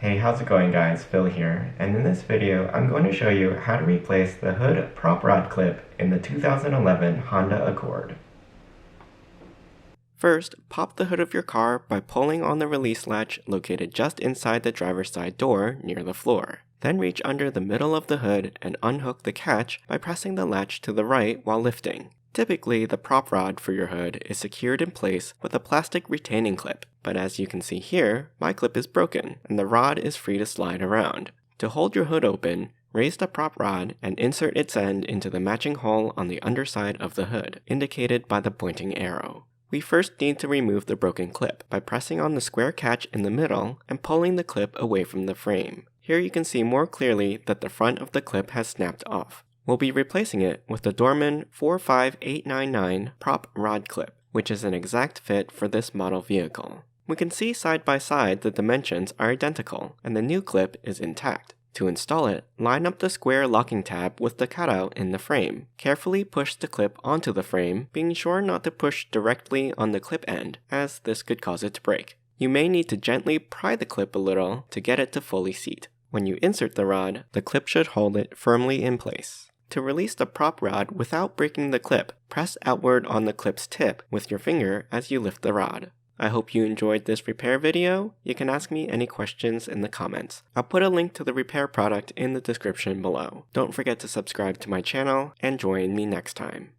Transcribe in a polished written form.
Hey, how's it going guys? Phil here, and in this video I'm going to show you how to replace the hood prop rod clip in the 2011 Honda Accord. First, pop the hood of your car by pulling on the release latch located just inside the driver's side door near the floor. Then reach under the middle of the hood and unhook the catch by pressing the latch to the right while lifting. Typically, the prop rod for your hood is secured in place with a plastic retaining clip, but as you can see here, my clip is broken and the rod is free to slide around. To hold your hood open, raise the prop rod and insert its end into the matching hole on the underside of the hood, indicated by the pointing arrow. We first need to remove the broken clip by pressing on the square catch in the middle and pulling the clip away from the frame. Here you can see more clearly that the front of the clip has snapped off. We'll be replacing it with the Dorman 45899 prop rod clip, which is an exact fit for this model vehicle. We can see side by side the dimensions are identical and the new clip is intact. To install it, line up the square locking tab with the cutout in the frame. Carefully push the clip onto the frame, being sure not to push directly on the clip end, as this could cause it to break. You may need to gently pry the clip a little to get it to fully seat. When you insert the rod, the clip should hold it firmly in place. To release the prop rod without breaking the clip, press outward on the clip's tip with your finger as you lift the rod. I hope you enjoyed this repair video. You can ask me any questions in the comments. I'll put a link to the repair product in the description below. Don't forget to subscribe to my channel and join me next time.